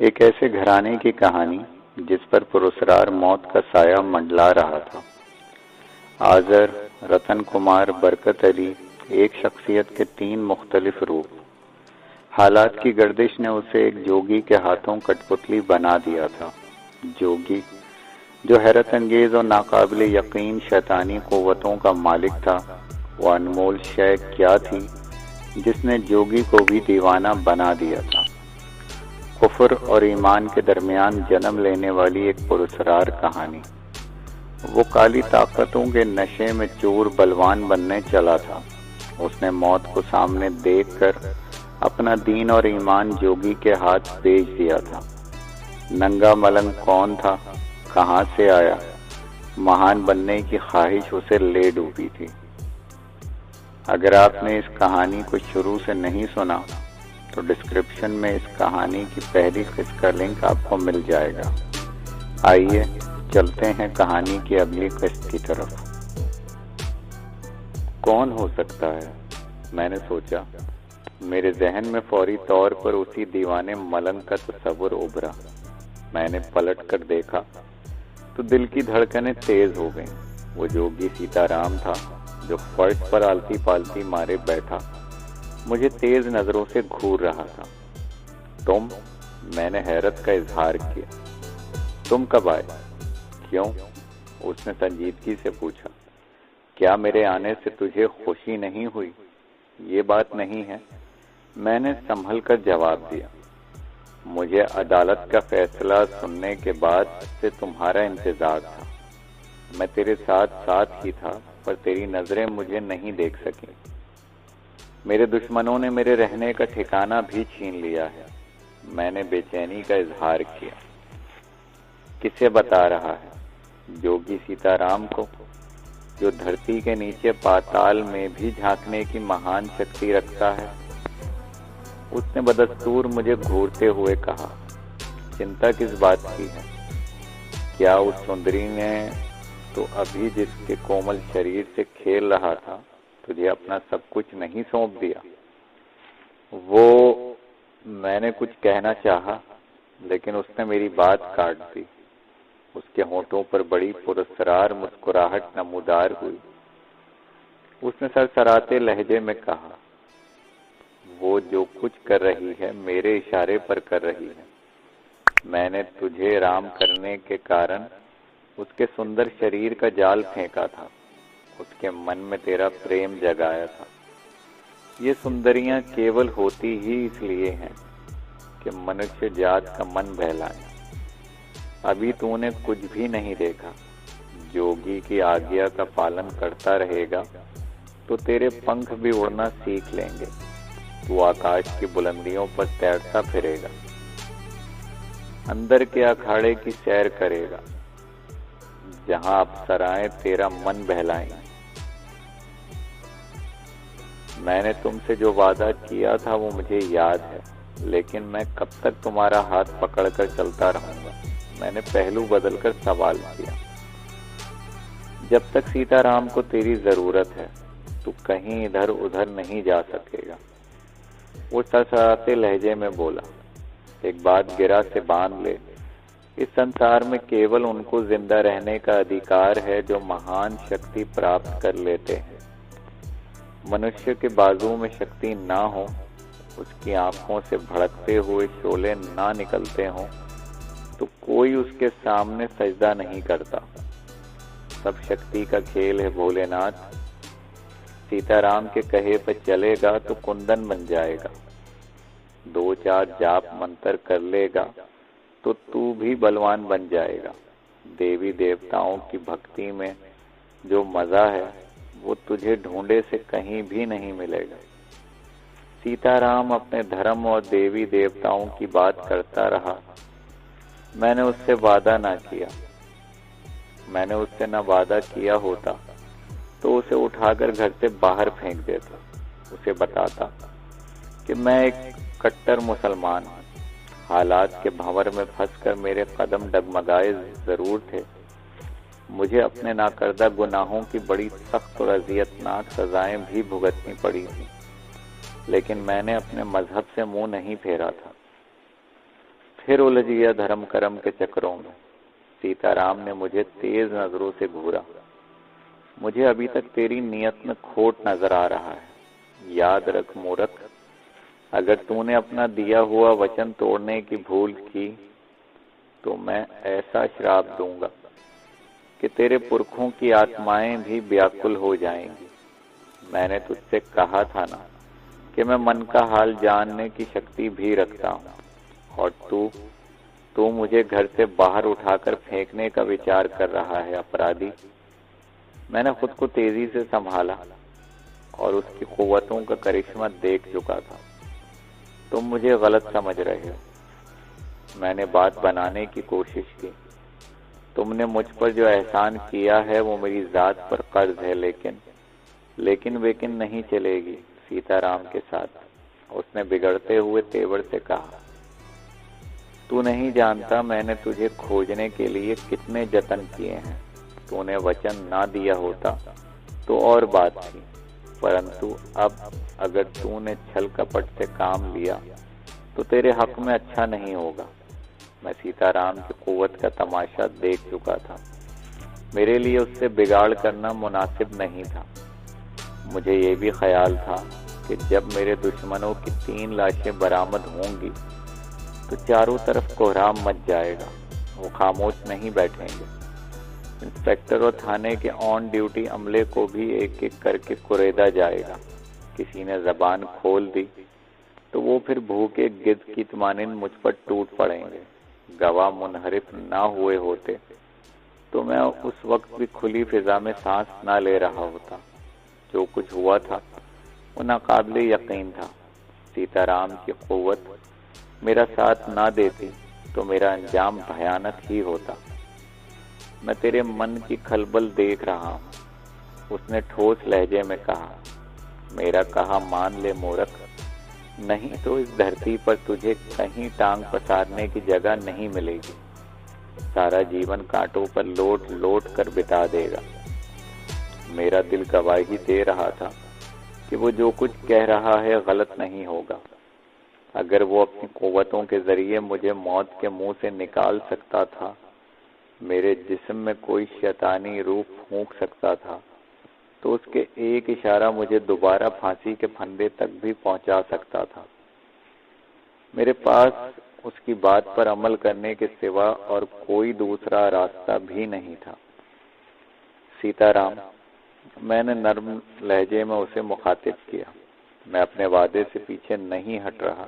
ایک ایسے گھرانے کی کہانی جس پر پراسرار موت کا سایہ منڈلا رہا تھا۔ آذر، رتن کمار، برکت علی، ایک شخصیت کے 3 مختلف روپ۔ حالات کی گردش نے اسے ایک جوگی کے ہاتھوں کٹ پتلی بنا دیا تھا۔ جوگی جو حیرت انگیز اور ناقابل یقین شیطانی قوتوں کا مالک تھا، وہ انمول شے کیا تھی جس نے جوگی کو بھی دیوانہ بنا دیا تھا؟ کفر اور ایمان کے درمیان جنم لینے والی ایک پراسرار کہانی۔ وہ کالی طاقتوں کے نشے میں چور بلوان بننے چلا تھا۔ اس نے موت کو سامنے دیکھ کر اپنا دین اور ایمان جوگی کے ہاتھ بیچ دیا تھا۔ ننگا ملنگ کون تھا، کہاں سے آیا، مہان بننے کی خواہش اسے لے ڈوبی تھی۔ اگر آپ نے اس کہانی کو شروع سے نہیں سنا تو ڈسکرپشن میں اس کہانی کی پہلی قسط کا لنک آپ کو مل جائے گا۔ آئیے چلتے ہیں کہانی کی اگلی قسط کی طرف۔ کون ہو سکتا ہے؟ میں نے سوچا۔ میرے ذہن میں فوری طور پر اسی دیوانے ملنگ کا تصور ابھرا۔ میں نے پلٹ کر دیکھا تو دل کی دھڑکنیں تیز ہو گئیں۔ وہ جوگی سیتا رام تھا جو فرش پر آلتی پالتی مارے بیٹھا مجھے تیز نظروں سے گھور رہا تھا۔ تم؟ میں نے حیرت کا اظہار کیا۔ تم کب آئے؟ کیوں؟ اس نے سنجیدگی سے پوچھا۔ کیا میرے آنے سے تجھے خوشی نہیں ہوئی؟ یہ بات نہیں ہے، میں نے سنبھل کر جواب دیا۔ مجھے عدالت کا فیصلہ سننے کے بعد سے تمہارا انتظار تھا۔ میں تیرے ساتھ ساتھ ہی تھا پر تیری نظریں مجھے نہیں دیکھ سکیں۔ میرے دشمنوں نے میرے رہنے کا ٹھکانہ بھی چھین لیا ہے۔ میں نے بے چینی کا اظہار کیا۔ کسے بتا رہا ہے؟ جوگی سیتا رام کو، جو دھرتی کے نیچے پاتال میں بھی جھانکنے کی مہان شکتی رکھتا ہے۔ اس نے بدستور مجھے گھورتے ہوئے کہا۔ چنتا کس بات کی ہے؟ کیا اس سندری نے تو ابھی جس کے کومل شریر سے کھیل رہا تھا تجھے اپنا سب کچھ نہیں سونپ دیا؟ وہ میں نے کچھ کہنا چاہا لیکن اس نے میری بات کاٹ دی۔ اس کے ہونٹوں پر بڑی پراسرار مسکراہٹ نمودار ہوئی۔ اس نے سرسراتے لہجے میں کہا، وہ جو کچھ کر رہی ہے میرے اشارے پر کر رہی ہے۔ میں نے تجھے رام کرنے کے کارن اس کے سندر شریر کا جال پھینکا تھا، اس کے من میں تیرا پریم جگایا تھا۔ یہ سندریاں کیول ہوتی ہی اس لیے ہیں کہ منشیہ جات کا من بہلائیں۔ ابھی تو نے کچھ بھی نہیں دیکھا۔ جوگی کی آگیا کا پالن کرتا رہے گا تو تیرے پنکھ بھی اڑنا سیکھ لیں گے۔ تو آکاش کی بلندیوں پر تیرتا پھرے گا، اندر کے اکھاڑے کی سیر کرے گا جہاں اپسرائیں تیرا من بہلائیں۔ میں نے تم سے جو وعدہ کیا تھا وہ مجھے یاد ہے، لیکن میں کب تک تمہارا ہاتھ پکڑ کر چلتا رہوں گا؟ میں نے پہلو بدل کر سوال کیا۔ جب تک سیتا رام کو تیری ضرورت ہے تو کہیں ادھر ادھر نہیں جا سکے گا۔ وہ سرسراتے لہجے میں بولا، ایک بات گرہ سے باندھ لے، اس سنسار میں کیول ان کو زندہ رہنے کا ادھیکار ہے جو مہان شکتی پراپت کر لیتے ہیں۔ منشیہ کے بازو میں شکتی نہ ہو، اس کی آنکھوں سے بھڑکتے ہوئے شعلے نہ نکلتے ہوں تو کوئی اس کے سامنے سجدہ نہیں کرتا۔ سب شکتی کا کھیل ہے بھولے ناتھ۔ سیتا رام کے کہے پہ چلے گا تو کندن بن جائے گا۔ 2-4 جاپ منتر کر لے گا تو بھی بلوان بن جائے گا۔ دیوی دیوتاؤں کی بھکتی میں جو مزہ ہے وہ تجھے ڈھونڈے سے کہیں بھی نہیں ملے گا۔ سیتا رام اپنے دھرم اور دیوی دیوتاؤں کی بات کرتا رہا۔ میں نے اس سے وعدہ نہ کیا۔ میں نے اس سے نہ وعدہ کیا ہوتا تو اسے اٹھا کر گھر سے باہر پھینک دیتا۔ اسے بتاتا کہ میں ایک کٹر مسلمان ہوں۔ حالات کے بھنور میں پھنس کر میرے قدم ڈگمگائے ضرور تھے۔ مجھے اپنے ناکردہ گناہوں کی بڑی سخت اور اذیتناک سزائیں بھی بھگتنی پڑی تھیں، لیکن میں نے اپنے مذہب سے منہ نہیں پھیرا تھا۔ پھر الجھ گیا دھرم کرم کے چکروں میں۔ سیتا رام نے مجھے تیز نظروں سے گھورا۔ مجھے ابھی تک تیری نیت میں کھوٹ نظر آ رہا ہے۔ یاد رکھ مورکھ، اگر تو نے اپنا دیا ہوا وچن توڑنے کی بھول کی تو میں ایسا شراپ دوں گا کہ تیرے پرکھوں کی آتمائیں بھی بیاکل ہو جائیں گی۔ میں نے تجھ سے کہا تھا نا کہ میں من کا حال جاننے کی شکتی بھی رکھتا ہوں، اور تو مجھے گھر سے باہر اٹھا کر پھینکنے کا وچار کر رہا ہے اپرادھی۔ میں نے خود کو تیزی سے سنبھالا اور اس کی قوتوں کا کرشمہ دیکھ چکا تھا۔ تم مجھے غلط سمجھ رہے ہو۔ میں نے بات بنانے کی کوشش کی۔ تم نے مجھ پر جو احسان کیا ہے وہ میری ذات پر قرض ہے، لیکن نہیں چلے گی سیتا رام کے ساتھ۔ اس نے بگڑتے ہوئے تیور سے کہا، تو نہیں جانتا میں نے تجھے کھوجنے کے لیے کتنے جتن کیے ہیں۔ تو نے وچن نہ دیا ہوتا تو اور بات تھی، پرنتو اب اگر تو نے چھل کپٹ سے کام لیا تو تیرے حق میں اچھا نہیں ہوگا۔ میں سیتا رام کی قوت کا تماشا دیکھ چکا تھا۔ میرے لیے اس سے بگاڑ کرنا مناسب نہیں تھا۔ مجھے یہ بھی خیال تھا کہ جب میرے دشمنوں کی 3 لاشیں برآمد ہوں گی تو چاروں طرف کوہرام مچ جائے گا۔ وہ خاموش نہیں بیٹھیں گے۔ انسپکٹر اور تھانے کے آن ڈیوٹی عملے کو بھی ایک ایک کر کے کریدا جائے گا۔ کسی نے زبان کھول دی تو وہ پھر بھوکے گدھ کی مانند مجھ پر ٹوٹ پڑیں گے۔ گواہ منحرف نہ ہوئے ہوتے تو میں اس وقت بھی کھلی فضا میں سانس نہ لے رہا ہوتا۔ جو کچھ ہوا تھا وہ ناقابل یقین تھا۔ سیتا رام کی قوت میرا ساتھ نہ دیتی تو میرا انجام بھیانک ہی ہوتا۔ میں تیرے من کی کھلبل دیکھ رہا ہوں، اس نے ٹھوس لہجے میں کہا۔ میرا کہا مان لے مورکھ، نہیں تو اس دھرتی پر تجھے کہیں ٹانگ پسارنے کی جگہ نہیں ملے گی۔ سارا جیون کانٹوں پر لوٹ لوٹ کر بتا دے گا۔ میرا دل گواہی دے رہا تھا کہ وہ جو کچھ کہہ رہا ہے غلط نہیں ہوگا۔ اگر وہ اپنی قوتوں کے ذریعے مجھے موت کے منہ سے نکال سکتا تھا، میرے جسم میں کوئی شیطانی روح پھونک سکتا تھا، تو اس کے ایک اشارہ مجھے دوبارہ پھانسی کے پھندے تک بھی پہنچا سکتا تھا۔ میرے پاس اس کی بات پر عمل کرنے کے سوا اور کوئی دوسرا راستہ بھی نہیں تھا۔ سیتا رام، میں نے نرم لہجے میں اسے مخاطب کیا، میں اپنے وعدے سے پیچھے نہیں ہٹ رہا۔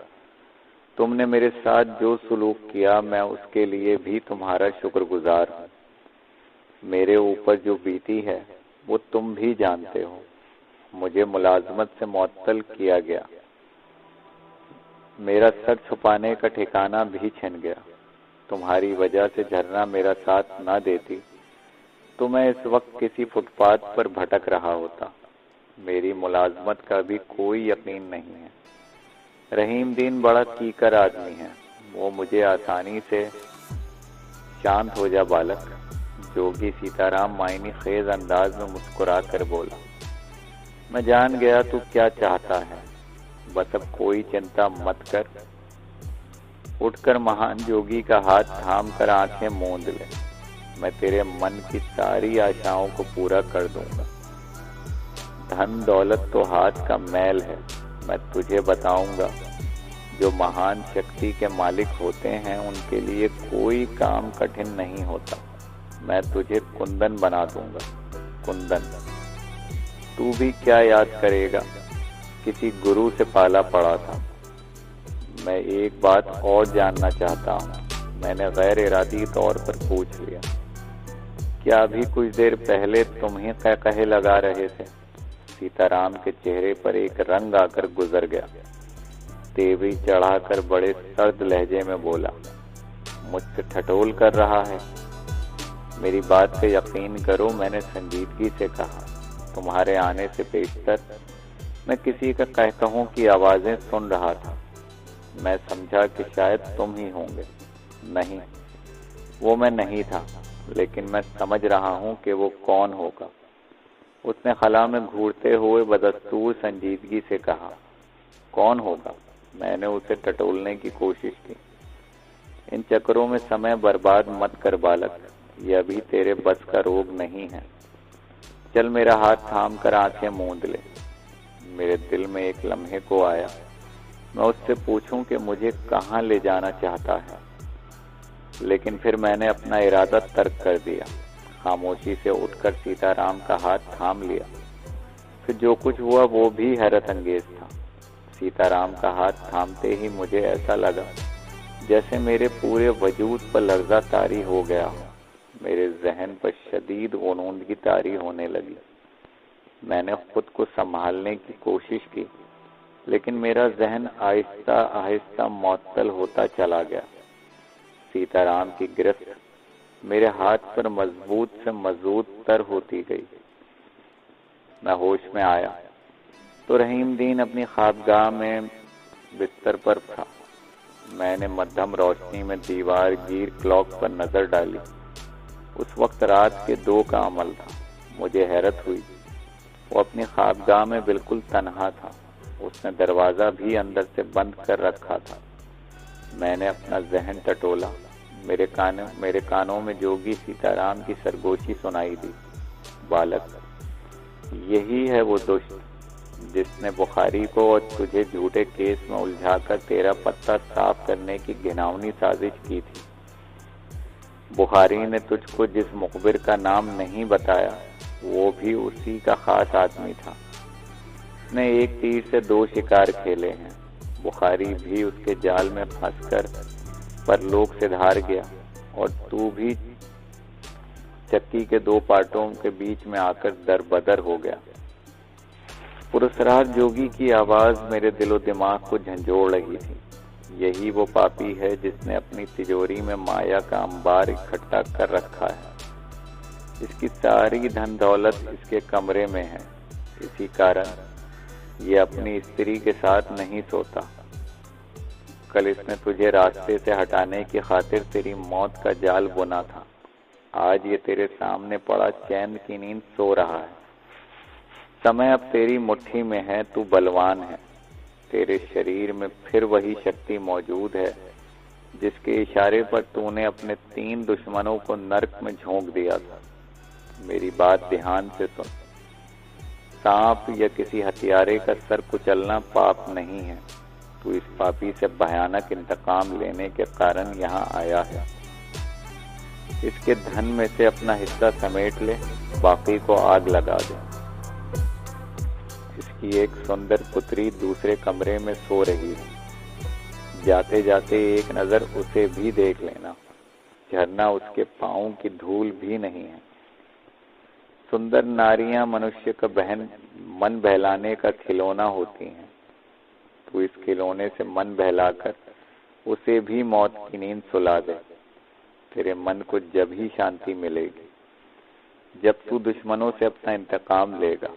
تم نے میرے ساتھ جو سلوک کیا میں اس کے لیے بھی تمہارا شکر گزار ہوں۔ میرے اوپر جو بیتی ہے وہ تم بھی جانتے ہو۔ مجھے ملازمت سے معطل کیا گیا، میرا سر چھپانے کا ٹھکانہ بھی چھن گیا۔ تمہاری وجہ سے جھرنا میرا ساتھ نہ دیتی تو میں اس وقت کسی فٹ پاتھ پر بھٹک رہا ہوتا۔ میری ملازمت کا بھی کوئی یقین نہیں ہے۔ رحیم دین بڑا کیکر آدمی ہے، وہ مجھے آسانی سے شانت ہو جا بالک، جوگی سیتا رام معنی خیز انداز میں مسکرا کر بولا۔ میں جان گیا تو کیا چاہتا ہے، بس اب کوئی چنتا مت کر۔ اٹھ کر مہان جوگی کا ہاتھ تھام کر آنکھیں موند لے، میں تیرے من کی ساری آشاؤں کو پورا کر دوں گا۔ دھن دولت تو ہاتھ کا میل ہے، میں تجھے بتاؤں گا، جو مہان شکتی کے مالک ہوتے ہیں ان کے لیے کوئی کام کٹھن نہیں ہوتا۔ میں تجھے کندن بنا دوں گا، کندن۔ تو بھی کیا یاد کرے گا، کسی گرو سے پالا پڑا تھا۔ میں ایک بات اور جاننا چاہتا ہوں، میں نے غیر ارادی طور پر پوچھ لیا، کیا ابھی کچھ دیر پہلے تم ہی قہقہے لگا رہے تھے؟ سیتا رام کے چہرے پر ایک رنگ آ کر گزر گیا۔ تیوری چڑھا کر بڑے سرد لہجے میں بولا، مجھ سے ٹھٹول کر رہا ہے؟ میری بات پہ یقین کرو، میں نے سنجیدگی سے کہا۔ تمہارے آنے سے پیشتر میں کسی کا قہقہوں کی آوازیں سن رہا تھا۔ میں سمجھا کہ شاید تم ہی ہوں گے۔ نہیں، وہ میں نہیں تھا، لیکن میں سمجھ رہا ہوں کہ وہ کون ہوگا۔ اس نے خلا میں گھورتے ہوئے بدستور سنجیدگی سے کہا، کون ہوگا؟ میں نے اسے ٹٹولنے کی کوشش کی۔ ان چکروں میں سمے برباد مت کر بالک، یہ ابھی تیرے بس کا روگ نہیں ہے۔ چل میرا ہاتھ تھام کر آنکھیں موند لے۔ میرے دل میں ایک لمحے کو آیا میں اس سے پوچھوں کہ مجھے کہاں لے جانا چاہتا ہے، لیکن پھر میں نے اپنا ارادہ ترک کر دیا۔ خاموشی سے اٹھ کر سیتا رام کا ہاتھ تھام لیا۔ پھر جو کچھ ہوا وہ بھی حیرت انگیز تھا۔ سیتا رام کا ہاتھ تھامتے ہی مجھے ایسا لگا جیسے میرے پورے وجود پر لرزہ طاری ہو گیا ہو۔ میرے ذہن پر شدید غنودگی طاری ہونے لگی۔ میں نے خود کو سنبھالنے کی کوشش کی، لیکن میرا ذہن آہستہ آہستہ معطل ہوتا چلا گیا۔ سیتا رام کی گرفت میرے ہاتھ پر مضبوط سے مضبوط تر ہوتی گئی۔ میں ہوش میں آیا تو رحیم دین اپنی خوابگاہ میں بستر پر تھا۔ میں نے مدھم روشنی میں دیوار گیر کلاک پر نظر ڈالی۔ اس وقت رات کے 2 کا عمل تھا۔ مجھے حیرت ہوئی، وہ اپنی خوابگاہ میں بالکل تنہا تھا۔ اس نے دروازہ بھی اندر سے بند کر رکھا تھا۔ میں نے اپنا ذہن ٹٹولا۔ میرے کانوں میں جوگی سیتا رام کی سرگوشی سنائی دی۔ بالک، یہی ہے وہ دشت جس نے بخاری کو اور تجھے جھوٹے کیس میں الجھا کر تیرا پتہ صاف کرنے کی گھناؤنی سازش کی تھی۔ بخاری نے تجھ کو جس مخبر کا نام نہیں بتایا وہ بھی اسی کا خاص آدمی تھا۔ اس نے ایک تیر سے 2 شکار کھیلے ہیں۔ بخاری بھی اس کے جال میں پھنس کر پرلوک سے دھار گیا، اور تو بھی چکی کے 2 پارٹوں کے بیچ میں آ کر در بدر ہو گیا۔ پراسرار جوگی کی آواز میرے دل و دماغ کو جھنجھوڑ رہی تھی۔ یہی وہ پاپی ہے جس نے اپنی تجوری میں مایا کا انبار اکٹھا کر رکھا ہے۔ اس کی ساری دھن دولت اس کے کمرے میں ہے۔ اسی کارن یہ اپنی استری کے ساتھ نہیں سوتا۔ کل اس نے تجھے راستے سے ہٹانے کی خاطر تیری موت کا جال بنا تھا۔ آج یہ تیرے سامنے پڑا چین کی نیند سو رہا ہے۔ سمے اب تیری مٹھی میں ہے، تو بلوان ہے۔ تیرے شریر میں پھر وہی شکتی موجود ہے جس کے اشارے پر تو نے اپنے 3 دشمنوں کو نرک میں جھونک دیا تھا۔ میری بات دھیان سے سن۔ سانپ یا کسی ہتھیارے کا سر کچلنا پاپ نہیں ہے۔ تو اس پاپی سے بھیانک انتقام لینے کے کارن یہاں آیا ہے۔ اس کے دھن میں سے اپنا حصہ سمیٹ لے، باقی کو آگ لگا دے۔ اس کی ایک سندر پتری دوسرے کمرے میں سو رہی ہے۔ جاتے جاتے ایک نظر اسے بھی دیکھ لینا، جھرنا اس کے پاؤں کی دھول بھی نہیں ہے۔ سندر ناریاں منشیہ کا من بہلانے کا کھلونا ہوتی ہیں۔ تو اس کھلونے سے من بہلا کر اسے بھی موت کی نیند سلا دے۔ تیرے من کو جب ہی شانتی ملے گی جب تو دشمنوں سے اپنا انتقام لے گا۔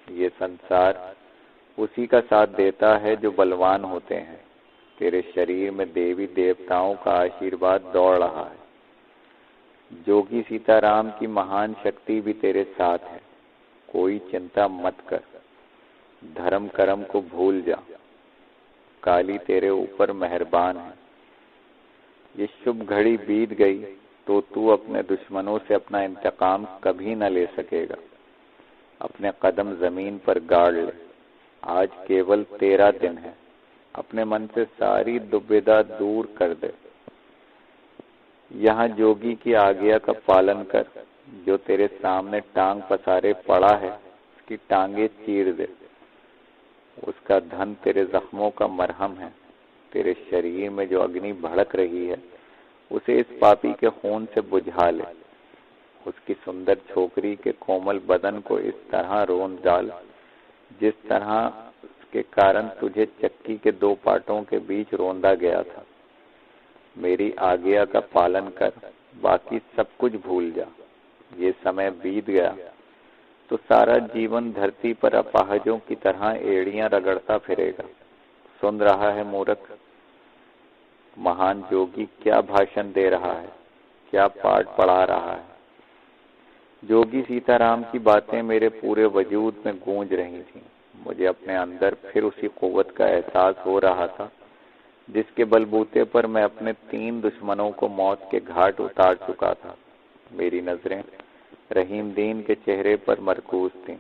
یہ سنسار اسی کا ساتھ دیتا ہے جو بلوان ہوتے ہیں۔ تیرے شریر میں دیوی دیوتاؤں کا آشیرواد دوڑ رہا ہے۔ جوگی سیتا رام کی مہان شکتی بھی تیرے ساتھ ہے۔ کوئی چنتا مت کر، دھرم کرم کو بھول جا۔ کالی تیرے اوپر مہربان ہے۔ یہ شبھ گھڑی بیت گئی تو اپنے دشمنوں سے اپنا انتقام کبھی نہ لے سکے گا۔ اپنے قدم زمین پر گاڑ لے۔ آج کیول تیرا دن ہے۔ اپنے من سے ساری دبیدہ دور کر دے۔ یہاں جوگی کی آگیا کا پالن کر۔ جو تیرے سامنے ٹانگ پسارے پڑا ہے اس کی ٹانگیں چیر دے۔ اس کا دھن تیرے زخموں کا مرہم ہے۔ تیرے شریر میں جو اگنی بھڑک رہی ہے اسے اس پاپی کے خون سے بجھا لے۔ اس کی سندر چھوکری کے کومل بدن کو اس طرح روند ڈال جس طرح اس کے کارن تجھے چکی کے 2 پارٹوں کے بیچ روندا گیا تھا۔ میری آگیا کا پالن کر، باقی سب کچھ بھول جا۔ یہ سمے بیت گیا تو سارا جیون دھرتی پر اپاہجوں کی طرح ایڑیاں رگڑتا پھرے گا۔ سن رہا ہے مورخ؟ مہان جوگی کیا بھاشن دے رہا ہے، کیا پاٹ پڑھا رہا ہے۔ جوگی سیتا رام کی باتیں میرے پورے وجود میں گونج رہی تھیں۔ مجھے اپنے اندر پھر اسی قوت کا احساس ہو رہا تھا جس کے بلبوتے پر میں اپنے 3 دشمنوں کو موت کے گھاٹ اتار چکا تھا۔ میری نظریں رحیم دین کے چہرے پر مرکوز تھیں،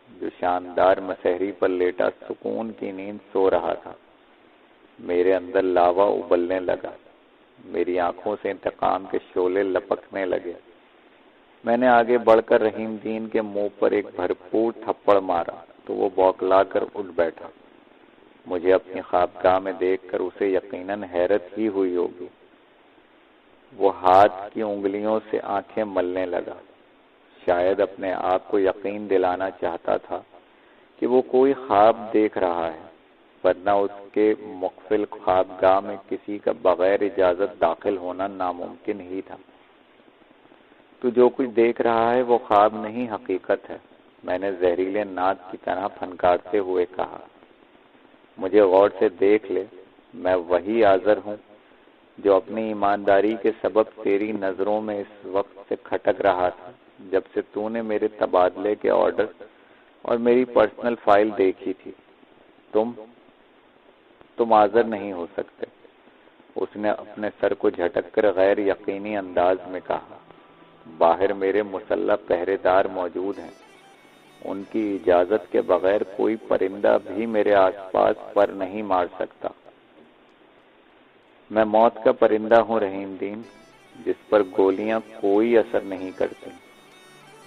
جو شاندار مسحری پر لیٹا سکون کی نیند سو رہا تھا۔ میرے اندر لاوا ابلنے لگا، میری آنکھوں سے انتقام کے شعلے لپکنے لگے۔ میں نے آگے بڑھ کر رحیم دین کے منہ پر ایک بھرپور تھپڑ مارا تو وہ بوکلا کر اٹھ بیٹھا۔ مجھے اپنی خوابگاہ میں دیکھ کر اسے یقیناً حیرت ہی ہوئی ہوگی۔ وہ ہاتھ کی انگلیوں سے آنکھیں ملنے لگا، شاید اپنے آپ کو یقین دلانا چاہتا تھا کہ وہ کوئی خواب دیکھ رہا ہے، ورنہ اس کے مقفل خوابگاہ میں کسی کا بغیر اجازت داخل ہونا ناممکن ہی تھا۔ تو جو کچھ دیکھ رہا ہے وہ خواب نہیں، حقیقت ہے، میں نے زہریلے ناد کی طرح پھنکارتے ہوئے کہا۔ مجھے غور سے دیکھ لے، میں وہی آزر ہوں جو اپنی ایمانداری کے سبب تیری نظروں میں اس وقت سے کھٹک رہا تھا جب سے تو نے میرے تبادلے کے آرڈر اور میری پرسنل فائل دیکھی تھی۔ تم آزر نہیں ہو سکتے، اس نے اپنے سر کو جھٹک کر غیر یقینی انداز میں کہا۔ باہر میرے مسلح پہرے دار موجود ہیں، ان کی اجازت کے بغیر کوئی پرندہ بھی میرے آس پاس پر نہیں مار سکتا۔ میں موت کا پرندہ ہوں رحیم دین، جس پر گولیاں کوئی اثر نہیں کرتی،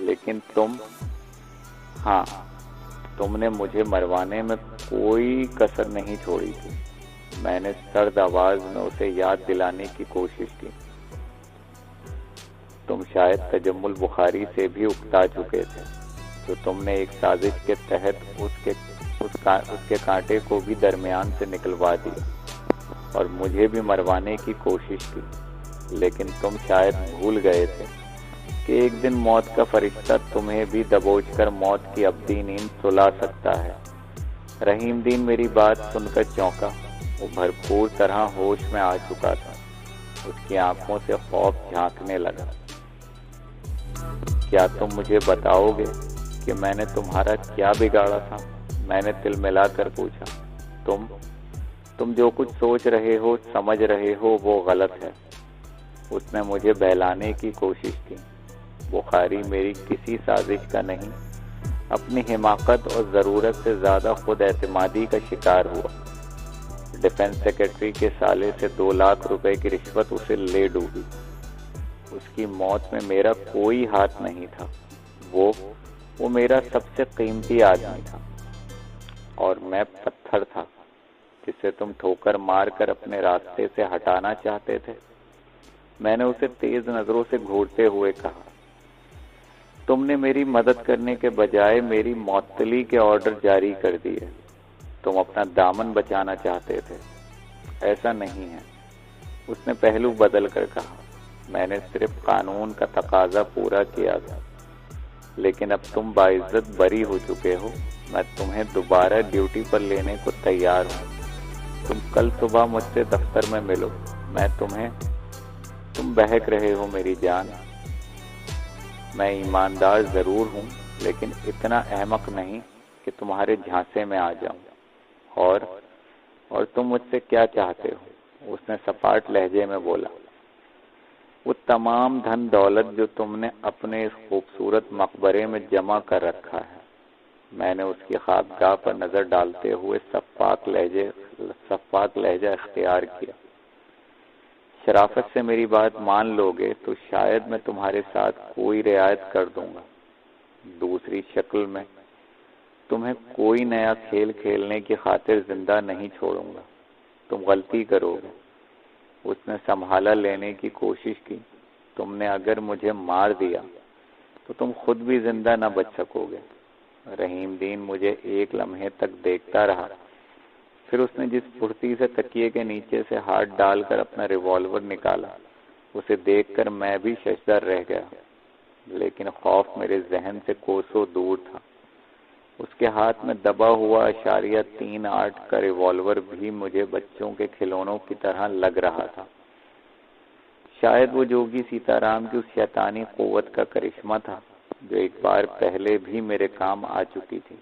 لیکن تم نے مجھے مروانے میں کوئی کسر نہیں چھوڑی تھی۔ میں نے سرد آواز میں اسے یاد دلانے کی کوشش کی۔ تم شاید تجمل بخاری سے بھی اکتا چکے تھے، تو تم نے ایک سازش کے تحت اس کے کانٹے کو بھی درمیان سے نکلوا دیا اور مجھے بھی مروانے کی کوشش کی، لیکن تم شاید بھول گئے تھے کہ ایک دن موت کا فرشتہ تمہیں بھی دبوچ کر موت کی ابدی نیند سلا سکتا ہے۔ رحیم دین میری بات سن کر چونکا، وہ بھرپور طرح ہوش میں آ چکا تھا، اس کی آنکھوں سے خوف جھانکنے لگا۔ کیا تم مجھے بتاؤ گے کہ میں نے تمہارا کیا بگاڑا تھا؟ میں نے تل ملا کر پوچھا۔ تم جو کچھ سوچ رہے ہو، سمجھ رہے ہو، وہ غلط ہے، اس نے مجھے بہلانے کی کوشش کی۔ بخاری میری کسی سازش کا نہیں، اپنی حماقت اور ضرورت سے زیادہ خود اعتمادی کا شکار ہوا۔ ڈیفنس سیکرٹری کے سالے سے 2 لاکھ روپے کی رشوت اسے لے ڈوبی۔ اس کی موت میں میرا کوئی ہاتھ نہیں تھا، وہ میرا سب سے قیمتی آدمی تھا، اور میں پتھر تھا جسے تم ٹھوکر مار کر اپنے راستے سے ہٹانا چاہتے تھے۔ میں نے اسے تیز نظروں سے گھورتے ہوئے کہا، تم نے میری مدد کرنے کے بجائے میری معطلی کے آرڈر جاری کر دیے۔ تم اپنا دامن بچانا چاہتے تھے۔ ایسا نہیں ہے، اس نے پہلو بدل کر کہا، میں نے صرف قانون کا تقاضا پورا کیا تھا، لیکن اب تم باعزت بری ہو چکے ہو۔ میں تمہیں دوبارہ ڈیوٹی پر لینے کو تیار ہوں۔ تم کل صبح مجھ سے دفتر میں ملو۔ تم بہک رہے ہو میری جان، میں ایماندار ضرور ہوں، لیکن اتنا احمق نہیں کہ تمہارے جھانسے میں آ جاؤں۔ اور تم مجھ سے کیا چاہتے ہو؟ اس نے سپاٹ لہجے میں بولا۔ وہ تمام دھن دولت جو تم نے اپنے اس خوبصورت مقبرے میں جمع کر رکھا ہے۔ میں نے اس کی خوابگاہ پر نظر ڈالتے ہوئے سفاک لہجہ اختیار کیا۔ شرافت سے میری بات مان لو گے تو شاید میں تمہارے ساتھ کوئی رعایت کر دوں گا، دوسری شکل میں تمہیں کوئی نیا کھیل کھیلنے کی خاطر زندہ نہیں چھوڑوں گا۔ تم غلطی کرو گے۔ اس نے سنبھالا لینے کی کوشش کی۔ تم نے اگر مجھے مار دیا تو تم خود بھی زندہ نہ بچ سکو گے۔ رحیم دین مجھے ایک لمحے تک دیکھتا رہا، پھر اس نے جس پھرتی سے تکیے کے نیچے سے ہاتھ ڈال کر اپنا ریوالور نکالا، اسے دیکھ کر میں بھی ششدر رہ گیا، لیکن خوف میرے ذہن سے کوسوں دور تھا۔ اس کے ہاتھ میں دبا ہوا .38 کا ریوالور بھی مجھے بچوں کے کھلونوں کی طرح لگ رہا تھا۔ شاید وہ جوگی سیتا رام کی اس شیطانی قوت کا کرشمہ تھا جو ایک بار پہلے بھی میرے کام آ چکی تھی۔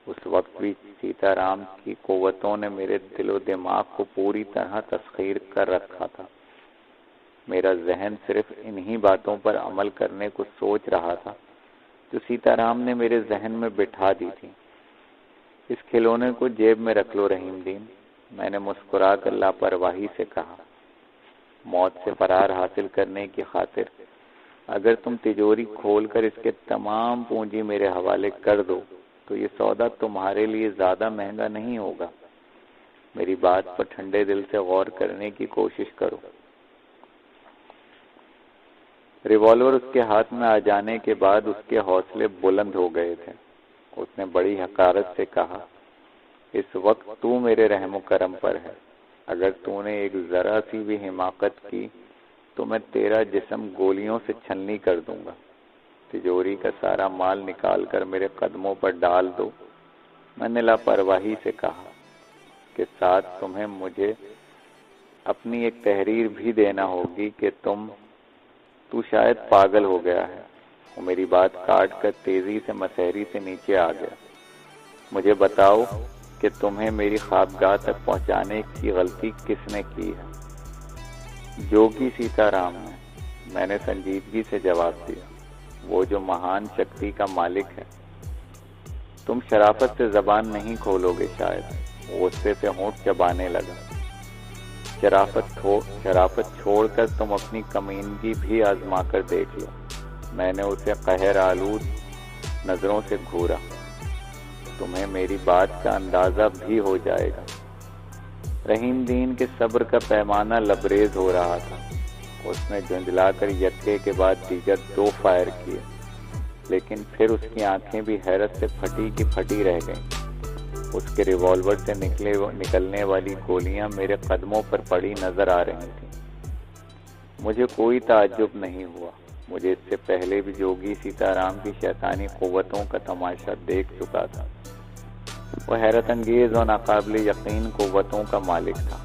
اس وقت بھی سیتا رام کی قوتوں نے میرے دل و دماغ کو پوری طرح تسخیر کر رکھا تھا۔ میرا ذہن صرف انہی باتوں پر عمل کرنے کو سوچ رہا تھا جو سیتا رام نے میرے ذہن میں بٹھا دی تھی۔ اس کھلونے کو جیب میں رکھ لو رحیم دین، میں نے مسکرا کر لاپرواہی سے کہا۔ موت سے فرار حاصل کرنے کی خاطر اگر تم تجوری کھول کر اس کے تمام پونجی میرے حوالے کر دو تو یہ سودا تمہارے لیے زیادہ مہنگا نہیں ہوگا۔ میری بات پر ٹھنڈے دل سے غور کرنے کی کوشش کرو۔ ریوالور اس کے ہاتھ میں آ جانے کے بعد اس کے حوصلے بلند ہو گئے تھے۔ اس نے بڑی حقارت سے کہا، اس وقت تو میرے رحم و کرم پر ہے، اگر تو نے ایک ذرا سی بھی حماقت کی تو میں تیرا جسم گولیوں سے چھلنی کر دوں گا۔ تجوری کا سارا مال نکال کر میرے قدموں پر ڈال دو، میں نے لاپرواہی سے کہا، کہ ساتھ تمہیں مجھے اپنی ایک تحریر بھی دینا ہوگی کہ تو شاید پاگل ہو گیا ہے۔ وہ میری بات کاٹ کر تیزی سے مسحری سے نیچے آ گیا۔ مجھے بتاؤ کہ تمہیں میری خوابگاہ تک پہنچانے کی غلطی کس نے کی ہے؟ جوگی سیتا رام نے، میں نے سنجیدگی سے جواب دیا، وہ جو مہان شکتی کا مالک ہے۔ تم شرافت سے زبان نہیں کھولو گے شاید۔ وہ غصے سے ہونٹ چبانے لگا۔ شرافت چھوڑ کر تم اپنی کمینگی بھی آزما کر دیکھ لو۔ میں نے اسے قہر آلود نظروں سے گھورا۔ تمہیں میری بات کا اندازہ بھی ہو جائے گا۔ رحیم دین کے صبر کا پیمانہ لبریز ہو رہا تھا۔ اس نے جھنجلا کر یکے کے بعد دیگر 2 فائر کیے، لیکن پھر اس کی آنکھیں بھی حیرت سے پھٹی کی پھٹی رہ گئیں۔ اس کے ریوالور سے نکلنے والی گولیاں میرے قدموں پر پڑی نظر آ رہی تھیں۔ مجھے کوئی تعجب نہیں ہوا، مجھے اس سے پہلے بھی جوگی سیتا رام کی شیطانی قوتوں کا تماشا دیکھ چکا تھا۔ وہ حیرت انگیز اور ناقابل یقین قوتوں کا مالک تھا۔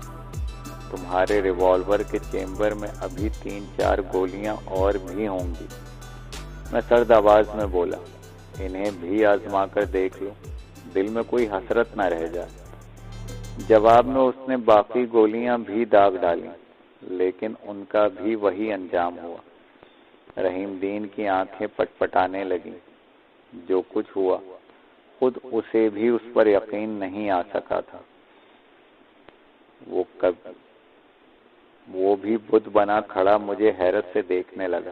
تمہارے ریوالور کے چیمبر میں ابھی 3-4 گولیاں اور بھی ہوں گی، میں سرد آواز میں بولا۔ انہیں بھی آزما کر دیکھ لو، دل میں کوئی حسرت نہ رہ جائے۔ جواب میں اس نے باقی گولیاں بھی داغ ڈالیں، لیکن ان کا بھی وہی انجام ہوا۔ رحیم دین کی آنکھیں پٹ پٹانے لگیں۔ جو کچھ ہوا خود اسے بھی اس پر یقین نہیں آ سکا تھا۔ وہ بھی بت بنا کھڑا مجھے حیرت سے دیکھنے لگا۔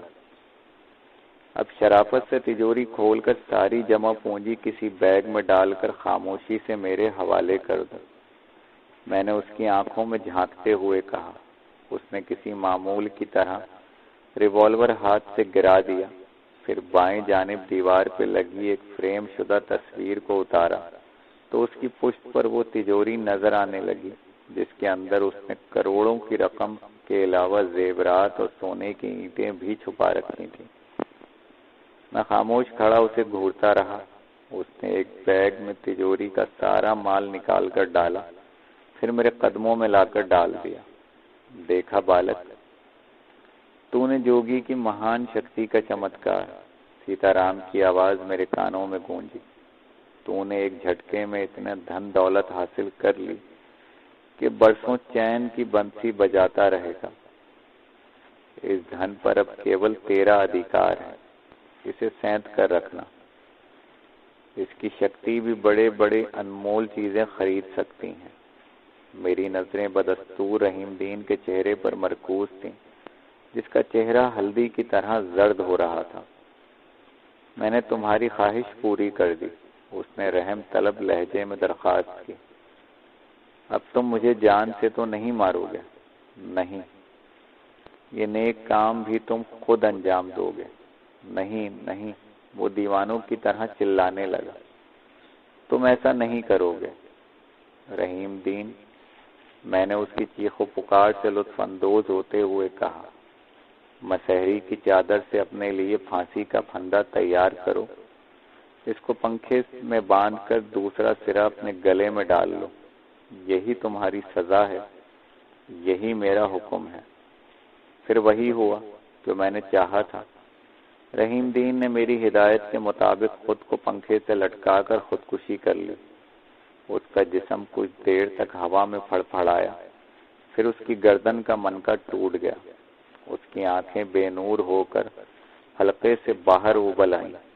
اب شرافت سے تجوری کھول کر ساری جمع پونجی کسی بیگ میں ڈال کر خاموشی سے میرے حوالے کر دو، میں نے اس کی آنکھوں میں جھانکتے ہوئے کہا۔ اس نے کسی معمول کی طرح ریوالور ہاتھ سے گرا دیا، پھر بائیں جانب دیوار پہ لگی ایک فریم شدہ تصویر کو اتارا تو اس کی پشت پر وہ تجوری نظر آنے لگی جس کے اندر اس نے کروڑوں کی رقم کے علاوہ زیورات اور سونے کی اینٹیں بھی چھپا رکھی تھیں۔ میں خاموش کھڑا اسے گھورتا رہا۔ اس نے ایک بیگ میں تجوری کا سارا مال نکال کر ڈالا، پھر میرے قدموں میں لا کر ڈال دیا۔ دیکھا بالک، تو نے جوگی کی مہان شکتی کا چمتکار، سیتا رام کی آواز میرے کانوں میں گونجی۔ تو نے ایک جھٹکے میں اتنا دھن دولت حاصل کر لی کہ برسوں چین کی بنسی بجاتا رہے گا۔ اس دھن پر اب کیول تیرا ادھیکار ہے، اسے سینت کر رکھنا۔ اس کی شکتی بھی بڑے بڑے انمول چیزیں خرید سکتی ہیں۔ میری نظریں بدستور رحیم دین کے چہرے پر مرکوز تھیں، جس کا چہرہ ہلدی کی طرح زرد ہو رہا تھا۔ میں نے تمہاری خواہش پوری کر دی، اس نے رحم طلب لہجے میں درخواست کی۔ اب تم مجھے جان سے تو نہیں مارو گے؟ نہیں۔ یہ نیک کام بھی تم خود انجام دو گے؟ نہیں نہیں، وہ دیوانوں کی طرح چلانے لگا۔ تم ایسا نہیں کرو گے رحیم دین، میں نے اس کی چیخ و پکار سے لطف اندوز ہوتے ہوئے کہا۔ مسحری کی چادر سے اپنے لیے پھانسی کا پھندا تیار کرو، اس کو پنکھے میں باندھ کر دوسرا سرا اپنے گلے میں ڈال لو۔ یہی تمہاری سزا ہے، یہی میرا حکم ہے۔ پھر وہی ہوا جو میں نے چاہا تھا۔ رحیم دین نے میری ہدایت کے مطابق خود کو پنکھے سے لٹکا کر خودکشی کر لی۔ اس کا جسم کچھ دیر تک ہوا میں پھڑ پھڑایا، پھر اس کی گردن کا منکا ٹوٹ گیا۔ اس کی آنکھیں بے نور ہو کر حلقے سے باہر ابل آئیں۔